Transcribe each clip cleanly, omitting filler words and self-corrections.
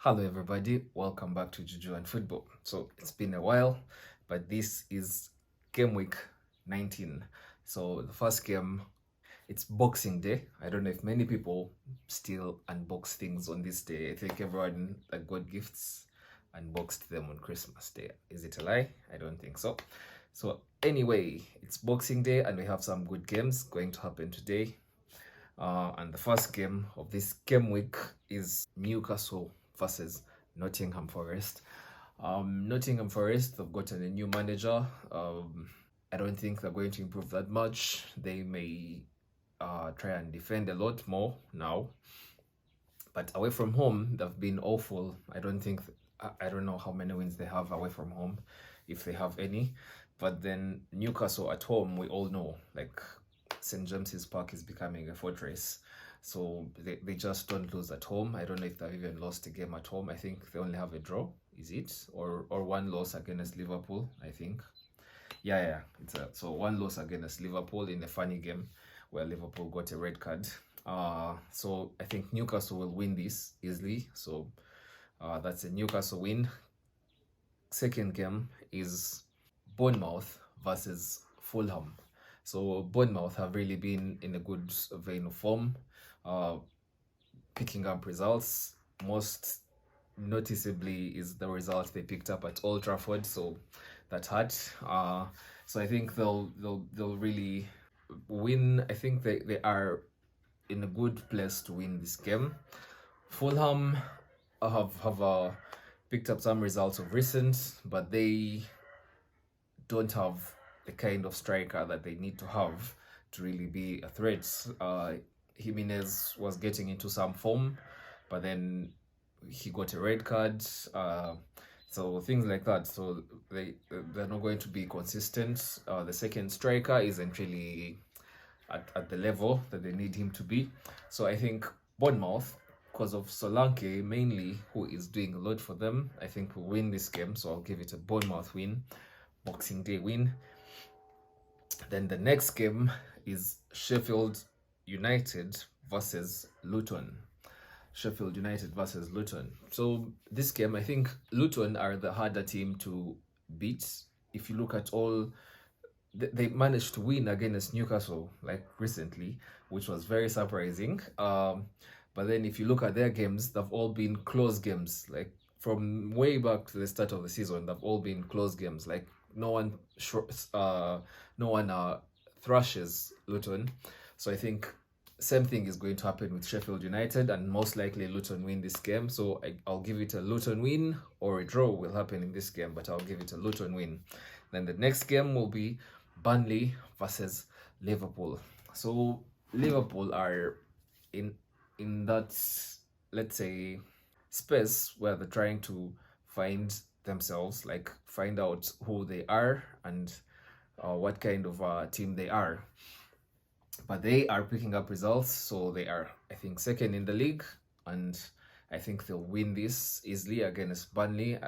Hello, everybody. Welcome back to Juju and Football. So it's been a while, but this is game week 19. So the first game, it's Boxing Day. I don't know if many people still unbox things on this day. I think everyone that got gifts unboxed them on Christmas Day. Is it a lie? I don't think so. So anyway, it's Boxing Day and we have some good games going to happen today. And the first game of this game week is Newcastle versus Nottingham Forest. Nottingham Forest have gotten a new manager. I don't think they're going to improve that much. They may try and defend a lot more now. But away from home, they've been awful. I don't know how many wins they have away from home, if they have any. But then Newcastle at home, we all know, like St. James's Park is becoming a fortress. So they just don't lose at home. I don't know if they've even lost a game at home. I think they only have a draw, is it? Or one loss against Liverpool, I think. Yeah. So one loss against Liverpool in a funny game where Liverpool got a red card. So I think Newcastle will win this easily. So that's a Newcastle win. Second game is Bournemouth versus Fulham. So Bournemouth have really been in a good vein of form, picking up results. Most noticeably is the result they picked up at Old Trafford, so that hurt. So I think they'll really win. I think they are in a good place to win this game. Fulham have picked up some results of recent, but they don't have the kind of striker that they need to have to really be a threat. Jimenez was getting into some form, but then he got a red card. So things like that. So they're not going to be consistent. The second striker isn't really at the level that they need him to be. So I think Bournemouth, because of Solanke mainly, who is doing a lot for them, I think will win this game. So I'll give it a Bournemouth win, Boxing Day win. Then the next game is Sheffield United versus Luton. Sheffield United versus Luton. So this game, I think Luton are the harder team to beat. If you look at all, they managed to win against Newcastle like recently, which was very surprising. But then if you look at their games, they've all been close games. Like from way back to the start of the season, they've all been close games. Like no one thrashes Luton. So I think same thing is going to happen with Sheffield United, and most likely Luton win this game. So I'll give it a Luton win, or a draw will happen in this game, but I'll give it a Luton win. Then the next game will be Burnley versus Liverpool. So Liverpool are in that, let's say, space where they're trying to find themselves, like find out who they are and what kind of team they are. But they are picking up results, so they are, I think, second in the league, and I think they'll win this easily against Burnley.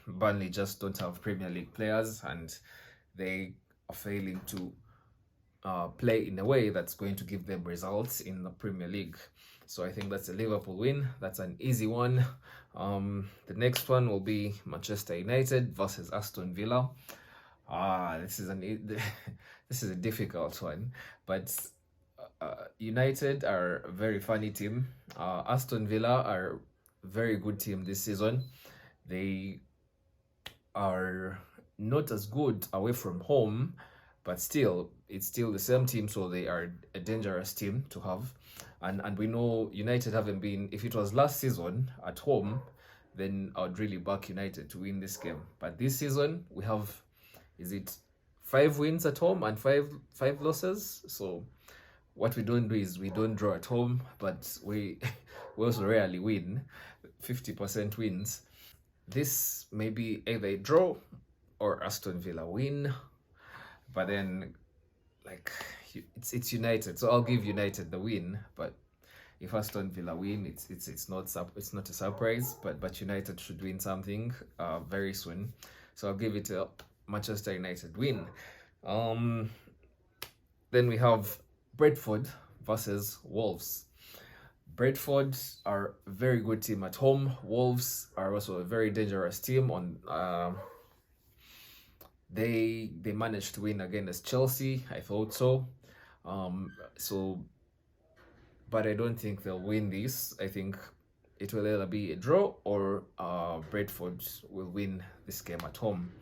Burnley just don't have Premier League players, and they are failing to play in a way that's going to give them results in the Premier League. So I think that's a Liverpool win. That's an easy one. The next one will be Manchester United versus Aston Villa. This is this is a difficult one, but United are a very funny team. Aston Villa are a very good team this season. They are not as good away from home, but still, it's still the same team, so they are a dangerous team to have. And we know United haven't been, if it was last season at home, then I would really back United to win this game. But this season, we have, is it 5 wins at home and five losses? So what we don't do is we don't draw at home, but we also rarely win, 50% wins. This may be either a draw or Aston Villa win, but then like it's United, so I'll give United the win. But if Aston Villa win, it's not a surprise, but United should win something very soon, so I'll give it a Manchester United win. Then we have Brentford versus Wolves. Brentford are a very good team at home. Wolves are also a very dangerous team. They managed to win against Chelsea. I thought so. So, but I don't think they'll win this. I think it will either be a draw or Brentford will win this game at home.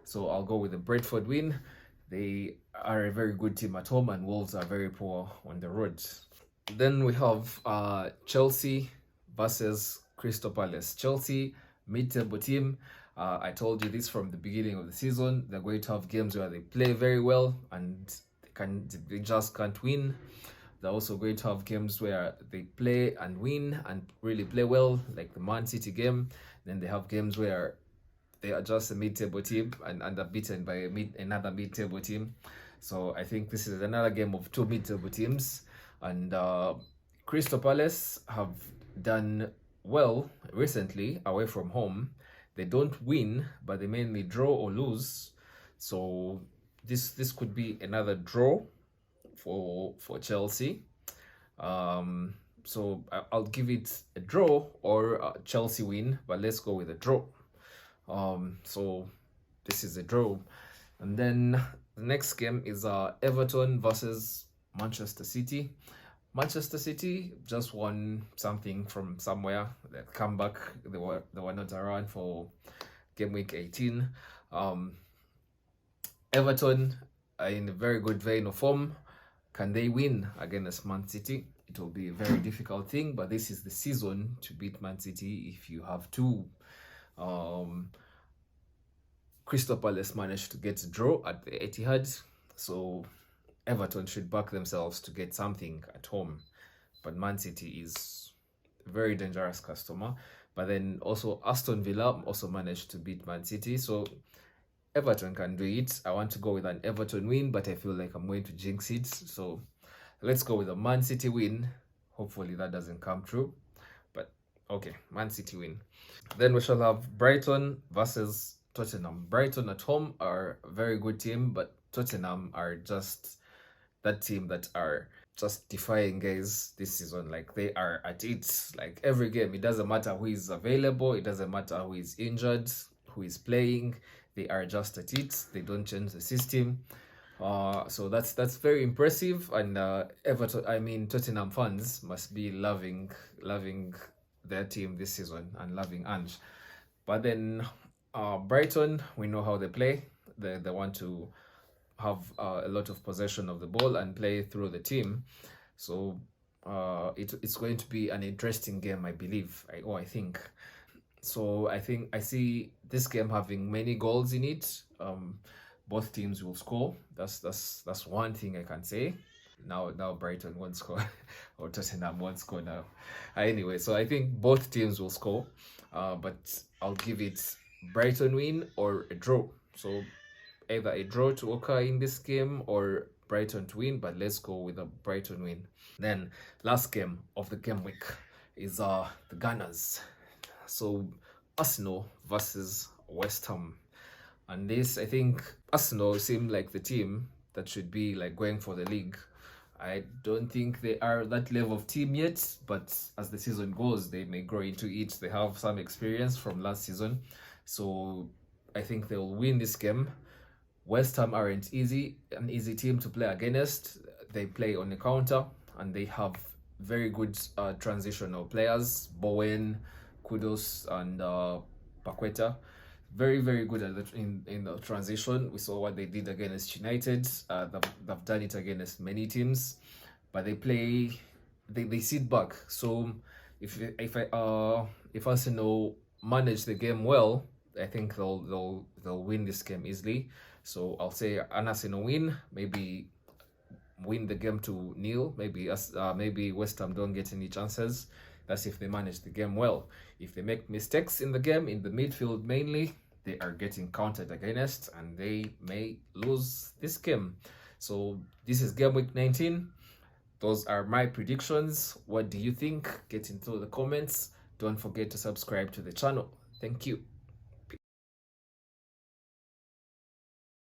So I'll go with the Brentford win. They are a very good team at home, and Wolves are very poor on the road. Then we have Chelsea versus Crystal Palace. Chelsea, mid-table team. I told you this from the beginning of the season. They're going to have games where they play very well and they just can't win. They're also going to have games where they play and win and really play well, like the Man.City game. Then they have games where they are just a mid-table team and are beaten by another mid-table team. So I think this is another game of two mid-table teams. And Crystal Palace have done well recently away from home. They don't win, but they mainly draw or lose. So this could be another draw for Chelsea. So I'll give it a draw or a Chelsea win, but let's go with a draw. So this is a draw. And then the next game is Everton versus Manchester City. Manchester City just won something from somewhere. They come back. They were not around for game week 18. Everton are in a very good vein of form. Can they win against Man City? It will be a very difficult thing, but this is the season to beat Man City if you have to. Crystal Palace managed to get a draw at the Etihad, so Everton should back themselves to get something at home. But Man City is a very dangerous customer. But then also Aston Villa also managed to beat Man City, so Everton can do it. I want to go with an Everton win, but I feel like I'm going to jinx it. So let's go with a Man City win. Hopefully that doesn't come true. But okay, Man City win. Then we shall have Brighton versus Tottenham. Brighton at home are a very good team, but Tottenham are just that team that are just defying guys this season. Like they are at it. Like every game, it doesn't matter who is available, it doesn't matter who is injured, who is playing. They are just at it. They don't change the system. So that's very impressive. And Tottenham fans must be loving their team this season and loving Ange. But then Brighton, we know how they play. They want to have a lot of possession of the ball and play through the team. So it's going to be an interesting game, I believe. I think. So I think I see this game having many goals in it. Both teams will score. That's one thing I can say. Now Brighton won't score, or Tottenham won't score now. Anyway, so I think both teams will score. But I'll give it Brighton win or a draw. So either a draw to occur in this game or Brighton to win. But let's go with a Brighton win. Then last game of the game week is the Gunners. So Arsenal versus West Ham. And this, I think Arsenal seem like the team that should be like going for the league. I don't think they are that level of team yet, but as the season goes, they may grow into it. They have some experience from last season. So I think they'll win this game. West Ham aren't an easy team to play against. They play on the counter and they have very good transitional players. Bowen, Kudos and Paqueta, very good at in the transition. We saw what they did against United. They've done it against many teams, but they sit back. So if Arsenal manage the game well, I think they'll win this game easily. So I'll say an Arsenal win, maybe win the game to 0. Maybe West Ham don't get any chances. That's if they manage the game well. If they make mistakes in the game, in the midfield mainly, they are getting counted against and they may lose this game. So this is game week 19. Those are my predictions. What do you think? Get into the comments. Don't forget to subscribe to the channel. Thank you.